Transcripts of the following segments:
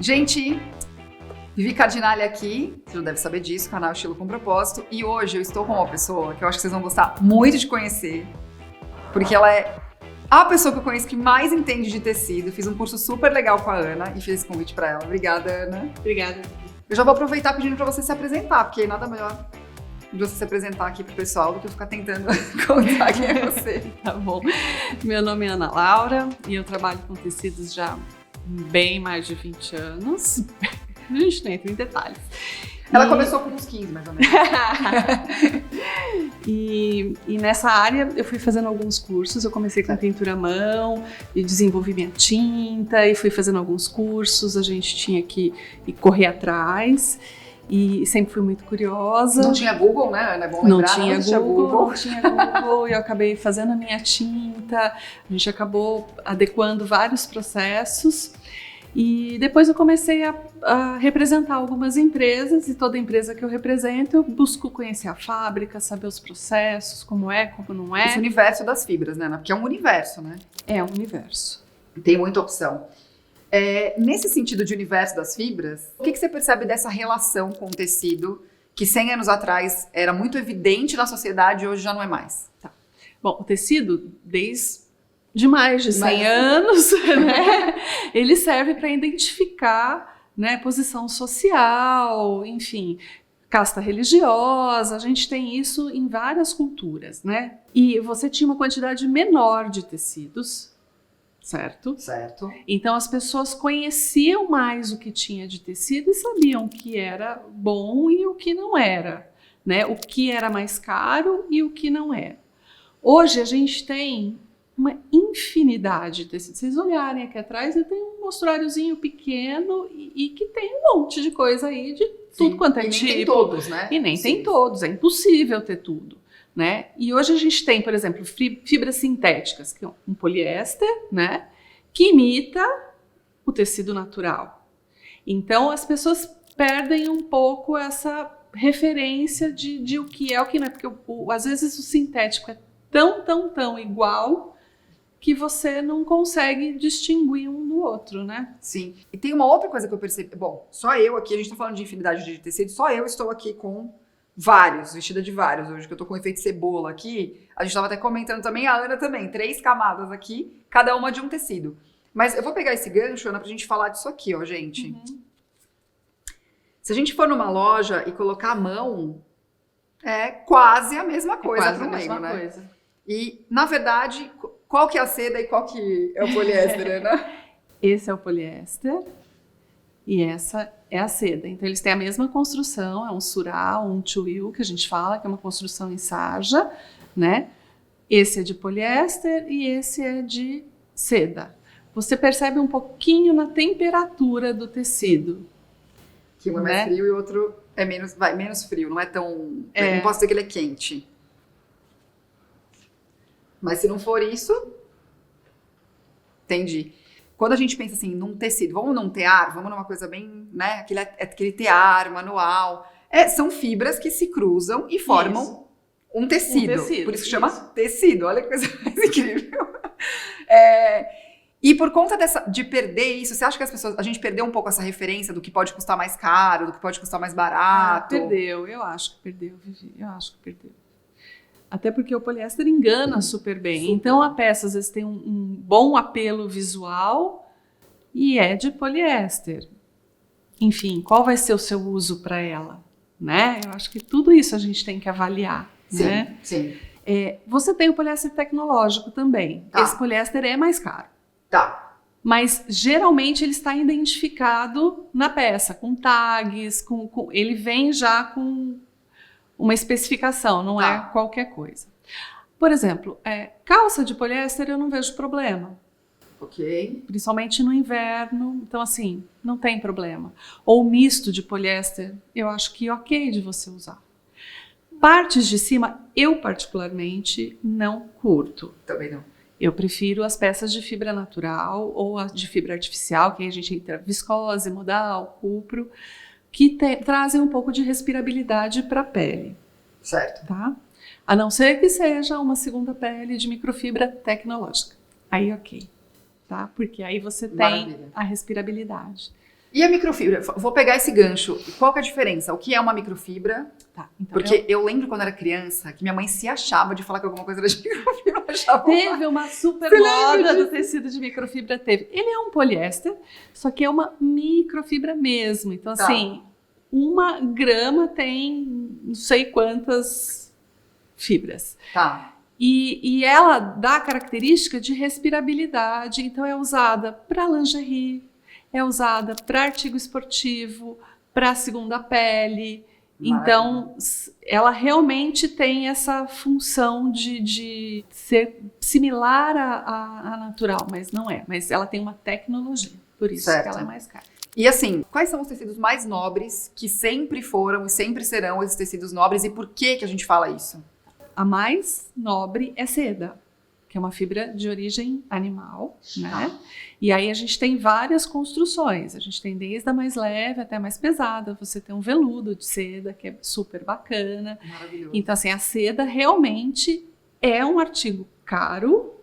Gente, Vivi Cardinale aqui, você já deve saber disso, canal Estilo com Propósito, e hoje eu estou com uma pessoa que eu acho que vocês vão gostar muito de conhecer, porque ela é a pessoa que eu conheço que mais entende de tecido. Fiz um curso super legal com a Ana e fiz esse convite para ela. Obrigada, Ana. Obrigada. Eu já vou aproveitar pedindo para você se apresentar, porque nada melhor de você se apresentar aqui pro pessoal do que eu ficar tentando contar quem é você. Tá bom. Meu nome é Ana Laura e eu trabalho com tecidos já há bem mais de 20 anos. A gente não entra em detalhes. Ela começou com uns 15, mais ou menos. E nessa área eu fui fazendo alguns cursos. Eu comecei com pintura à mão e desenvolvi minha tinta e fui fazendo alguns cursos. A gente tinha que correr atrás e sempre fui muito curiosa. Não tinha Google, né, Ana? É bom lembrar. Não tinha Google e eu acabei fazendo a minha tinta. A gente acabou adequando vários processos. E depois eu comecei a representar algumas empresas, e toda empresa que eu represento eu busco conhecer a fábrica, saber os processos, como é, como não é. Esse universo das fibras, né? Porque é um universo, né? É um universo. Tem muita opção. Nesse sentido de universo das fibras, o que você percebe dessa relação com o tecido, que 100 anos atrás era muito evidente na sociedade e hoje já não é mais? Tá. Bom, o tecido, desde de mais de 100 anos, né? Ele serve para identificar, né, posição social, enfim, casta religiosa. A gente tem isso em várias culturas, né? E você tinha uma quantidade menor de tecidos, certo? Certo. Então as pessoas conheciam mais o que tinha de tecido e sabiam o que era bom e o que não era, né? O que era mais caro e o que não era. Hoje a gente tem uma infinidade de tecidos. Se vocês olharem aqui atrás, eu tenho um mostruáriozinho pequeno e que tem um monte de coisa aí de tudo quanto é tipo. E nem tem todos, né? E nem tem todos, é impossível ter tudo, né? E hoje a gente tem, por exemplo, fibras sintéticas, que é um poliéster, né? Que imita o tecido natural. Então as pessoas perdem um pouco essa referência de o que é o que não é, porque às vezes o sintético é tão igual que você não consegue distinguir um do outro, né? Sim. E tem uma outra coisa que eu percebi. Bom, só eu aqui, a gente tá falando de infinidade de tecidos, só eu estou aqui com vários, vestida de vários. Hoje que eu tô com efeito cebola aqui, a gente tava até comentando também, a Ana também, 3 camadas aqui, cada uma de um tecido. Mas eu vou pegar esse gancho, Ana, pra gente falar disso aqui, ó, gente. Uhum. Se a gente for numa loja e colocar a mão, é quase a mesma coisa pro leigo, né? Coisa. E, na verdade, qual que é a seda e qual que é o poliéster, Ana? Esse é o poliéster e essa é a seda. Então, eles têm a mesma construção, é um surá, um twill, que a gente fala, que é uma construção em sarja, né? Esse é de poliéster e esse é de seda. Você percebe um pouquinho na temperatura do tecido. Que um é mais frio e o outro é menos frio, não é tão... Não posso dizer que ele é quente. Mas se não for isso, entendi. Quando a gente pensa assim, num tecido, vamos num tear, vamos numa coisa bem, né, aquele tear manual, são fibras que se cruzam e formam um tecido. Por isso que chama tecido, olha que coisa mais incrível. E por conta de perder isso, você acha que a gente perdeu um pouco essa referência do que pode custar mais caro, do que pode custar mais barato? Perdeu, eu acho que perdeu, Vivi, eu acho que perdeu. Até porque o poliéster engana super bem. Super. Então a peça às vezes tem um bom apelo visual e é de poliéster. Enfim, qual vai ser o seu uso para ela? Né? Eu acho que tudo isso a gente tem que avaliar. Sim, né? Sim. Você tem o poliéster tecnológico também. Tá. Esse poliéster é mais caro. Tá. Mas geralmente ele está identificado na peça, com tags, ele vem já com uma especificação, não é qualquer coisa. Por exemplo, calça de poliéster eu não vejo problema. Ok. Principalmente no inverno, então assim, não tem problema. Ou misto de poliéster, eu acho que ok de você usar. Partes de cima, eu particularmente não curto. Também não. Eu prefiro as peças de fibra natural ou as de fibra artificial, que aí a gente entra viscose, modal, cupro, que trazem um pouco de respirabilidade para a pele. Certo. Tá? A não ser que seja uma segunda pele de microfibra tecnológica. Aí ok. Tá? Porque aí você tem a respirabilidade. E a microfibra? Vou pegar esse gancho. Qual que é a diferença? O que é uma microfibra? Tá, então Porque eu lembro quando era criança que minha mãe se achava de falar que alguma coisa era de microfibra. teve uma super moda do tecido de microfibra, teve. Ele é um poliéster, só que é uma microfibra mesmo. Então, assim, 1 grama tem não sei quantas fibras. Tá. E ela dá a característica de respirabilidade, então é usada para lingerie, é usada para artigo esportivo, para segunda pele. Então, ela realmente tem essa função de ser similar à natural, mas não é. Mas ela tem uma tecnologia, por isso que ela é mais cara. E assim, quais são os tecidos mais nobres que sempre foram e sempre serão esses tecidos nobres e por que a gente fala isso? A mais nobre é seda, que é uma fibra de origem animal, né? E aí a gente tem várias construções. A gente tem desde a mais leve até a mais pesada. Você tem um veludo de seda, que é super bacana. Maravilhoso. Então, assim, a seda realmente é um artigo caro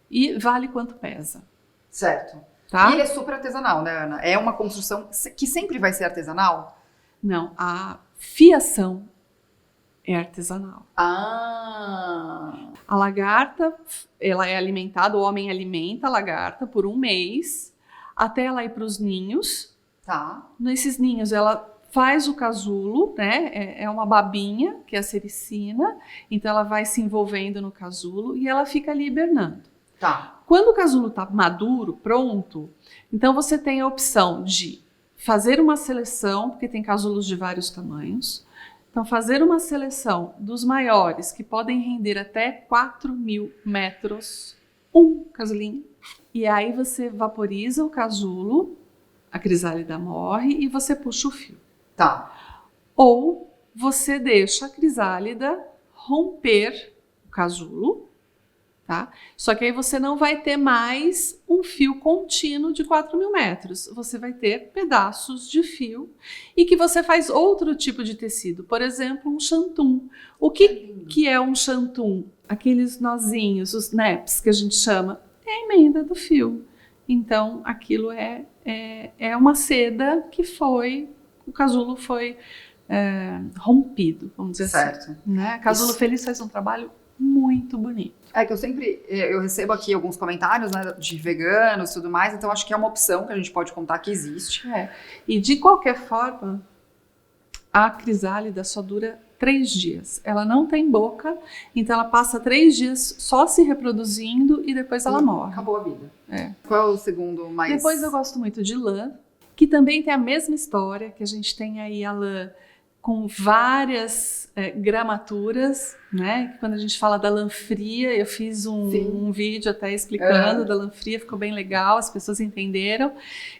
e vale quanto pesa. Certo. Tá? E ele é super artesanal, né, Ana? É uma construção que sempre vai ser artesanal? Não, a fiação é artesanal. A lagarta, ela é alimentada, o homem alimenta a lagarta por 1 mês, até ela ir para os ninhos. Tá. Nesses ninhos, ela faz o casulo, né? É uma babinha, que é a sericina, então ela vai se envolvendo no casulo e ela fica ali hibernando. Tá. Quando o casulo está maduro, pronto, então você tem a opção de fazer uma seleção, porque tem casulos de vários tamanhos. Então, fazer uma seleção dos maiores, que podem render até 4.000 metros, um casulinho. E aí você vaporiza o casulo, a crisálida morre e você puxa o fio. Tá. Ou você deixa a crisálida romper o casulo, tá? Só que aí você não vai ter mais um fio contínuo de 4.000 metros. Você vai ter pedaços de fio e que você faz outro tipo de tecido. Por exemplo, um chantum. O que é um chantum? Aqueles nozinhos, os naps que a gente chama, é a emenda do fio. Então, aquilo é uma seda que o casulo foi rompido, vamos dizer certo. assim. Né? Casulo Feliz faz um trabalho muito bonito. É que eu recebo aqui alguns comentários, né, de veganos e tudo mais, então acho que é uma opção que a gente pode contar que existe. E de qualquer forma, a crisálida só dura 3 dias. Ela não tem boca, então ela passa 3 dias só se reproduzindo e depois ela morre. Acabou a vida. Qual é o segundo mais... Depois eu gosto muito de lã, que também tem a mesma história, que a gente tem aí a lã com várias gramaturas, né? Quando a gente fala da lã fria, eu fiz um vídeo até explicando da lã fria, ficou bem legal, as pessoas entenderam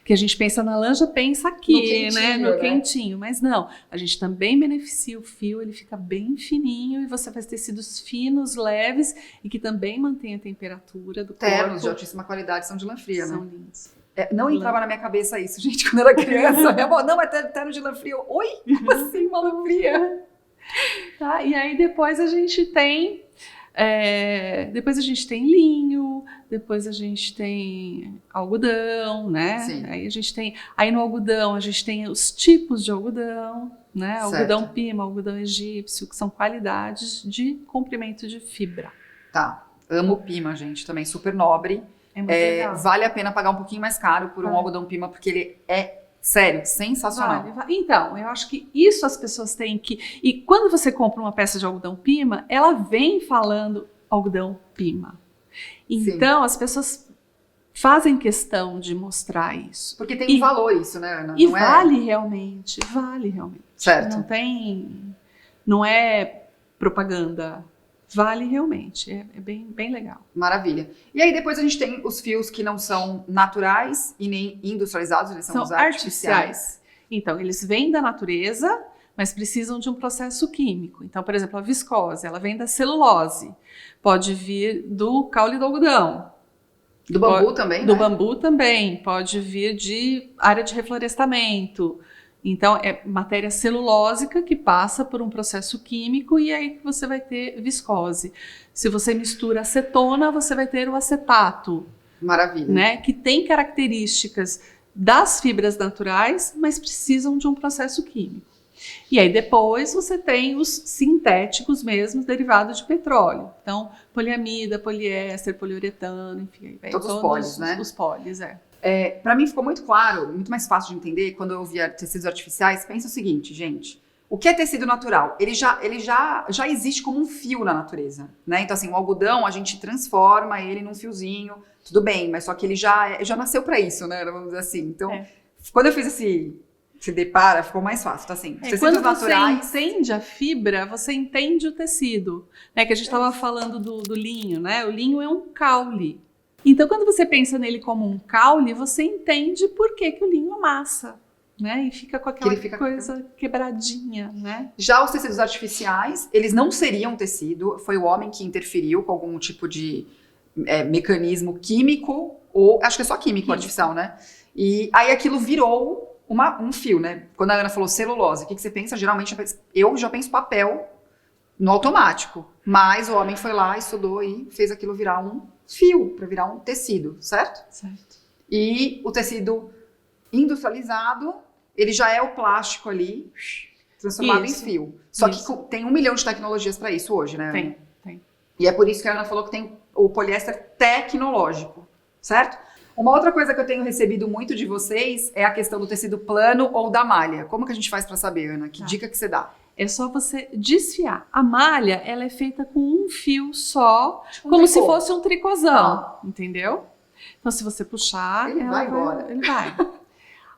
que a gente pensa na lã, já pensa aqui, no quentinho, mas não, a gente também beneficia o fio, ele fica bem fininho e você faz tecidos finos, leves e que também mantém a temperatura do corpo. Ternos de altíssima qualidade são de lã fria, são né? lindos. Não entrava na minha cabeça isso, gente, quando eu era criança. Minha avó, não, é terno de lã fria. Oi? Como assim, uma lã fria? Tá, e aí depois a gente tem linho, depois a gente tem algodão, né? Sim. Aí no algodão a gente tem os tipos de algodão, né? Certo. Algodão pima, algodão egípcio, que são qualidades de comprimento de fibra. Tá, amo pima, gente, também super nobre. É muito legal. Vale a pena pagar um pouquinho mais caro por um algodão pima, porque ele é, sério, sensacional. Vale. Então, eu acho que isso as pessoas têm que... E quando você compra uma peça de algodão pima, ela vem falando algodão pima. Então, Sim. As pessoas fazem questão de mostrar isso. Porque tem um valor isso, né, Ana? E vale realmente. Certo. Não é propaganda. Vale realmente, é bem legal. Maravilha. E aí depois a gente tem os fios que não são naturais e nem industrializados, eles são os artificiais. Então, eles vêm da natureza, mas precisam de um processo químico. Então, por exemplo, a viscose, ela vem da celulose. Pode vir do caule do algodão. Do bambu também, Do bambu também. Pode vir de área de reflorestamento. Então, é matéria celulósica que passa por um processo químico e aí que você vai ter viscose. Se você mistura acetona, você vai ter o acetato. Maravilha. Né? Que tem características das fibras naturais, mas precisam de um processo químico. E aí depois você tem os sintéticos mesmo, derivados de petróleo. Então, poliamida, poliéster, poliuretano, enfim. Aí todos os polis, né? Os polis, Para mim ficou muito claro, muito mais fácil de entender, quando eu via tecidos artificiais. Pensa o seguinte, gente. O que é tecido natural? Ele já existe como um fio na natureza, né? Então, assim, o algodão, a gente transforma ele num fiozinho, tudo bem, mas só que ele já nasceu para isso, né? Vamos dizer assim. Então, quando eu fiz se depara, ficou mais fácil. Então, assim, tecidos quando naturais... você entende a fibra, você entende o tecido. Né? Que a gente estava falando do linho, né? O linho é um caule. Então, quando você pensa nele como um caule, você entende por que o linho amassa. Né? E fica com aquela coisa quebradinha, né? Já os tecidos artificiais, eles não seriam tecido, foi o homem que interferiu com algum tipo de mecanismo químico, ou acho que é só químico. Artificial, né? E aí aquilo virou um fio, né? Quando a Ana falou celulose, o que você pensa? Geralmente eu já penso papel no automático, mas o homem foi lá, estudou e fez aquilo virar um fio, para virar um tecido, certo? Certo. E o tecido industrializado, ele já é o plástico ali, transformado em fio. Só que tem 1 milhão de tecnologias para isso hoje, né? Tem. E é por isso que a Ana falou que tem o poliéster tecnológico, certo? Uma outra coisa que eu tenho recebido muito de vocês é a questão do tecido plano ou da malha. Como que a gente faz para saber, Ana? Que dica que você dá? É só você desfiar. A malha, ela é feita com um fio só, como se fosse um tricôzão, entendeu? Então, se você puxar, ele vai embora. Ele vai.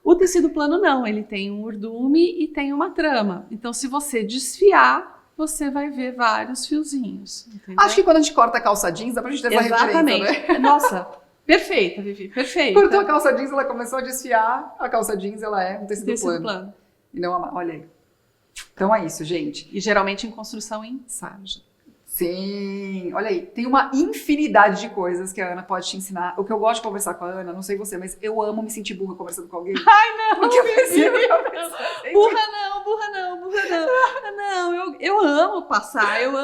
O tecido plano não, ele tem um urdume e tem uma trama. Então, se você desfiar, você vai ver vários fiozinhos. Entendeu? Acho que quando a gente corta a calça jeans, dá pra gente ter essa referência, né? Nossa, perfeita, Vivi, perfeita. Cortou a calça jeans, ela começou a desfiar. A calça jeans, ela é um tecido plano. E não olha aí. Então é isso, gente. E geralmente em construção em sarja. Sim, olha aí, tem uma infinidade de coisas que a Ana pode te ensinar. O que eu gosto de conversar com a Ana, não sei você, mas eu amo me sentir burra conversando com alguém. Ai, não! Porque eu preciso burra não. Não, eu amo passar, eu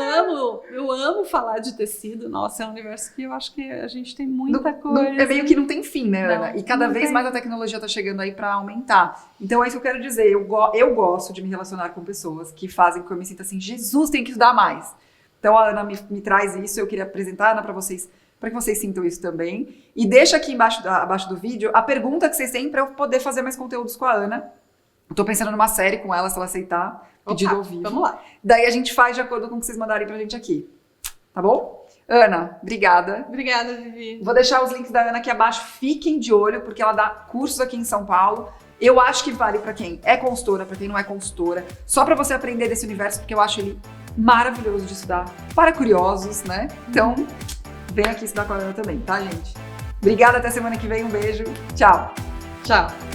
amo falar de tecido. Nossa, é um universo que eu acho que a gente tem muita coisa. É meio que não tem fim, né, Ana? E cada vez mais a tecnologia tá chegando aí pra aumentar. Então é isso que eu quero dizer, eu gosto de me relacionar com pessoas que fazem com que eu me sinta assim, Jesus, tem que estudar mais. Então a Ana me traz isso, eu queria apresentar a Ana para vocês, para que vocês sintam isso também. E deixa aqui abaixo do vídeo a pergunta que vocês têm para eu poder fazer mais conteúdos com a Ana. Eu tô pensando numa série com ela, se ela aceitar, pedido ao vivo. Vamos lá. Daí a gente faz de acordo com o que vocês mandarem pra gente aqui. Tá bom? Ana, obrigada. Obrigada, Vivi. Vou deixar os links da Ana aqui abaixo. Fiquem de olho, porque ela dá cursos aqui em São Paulo. Eu acho que vale para quem é consultora, para quem não é consultora, só para você aprender desse universo, porque eu acho ele maravilhoso de estudar para curiosos, né? Então, vem aqui estudar com a Ana também, tá, gente? Obrigada, até semana que vem, um beijo, tchau! Tchau!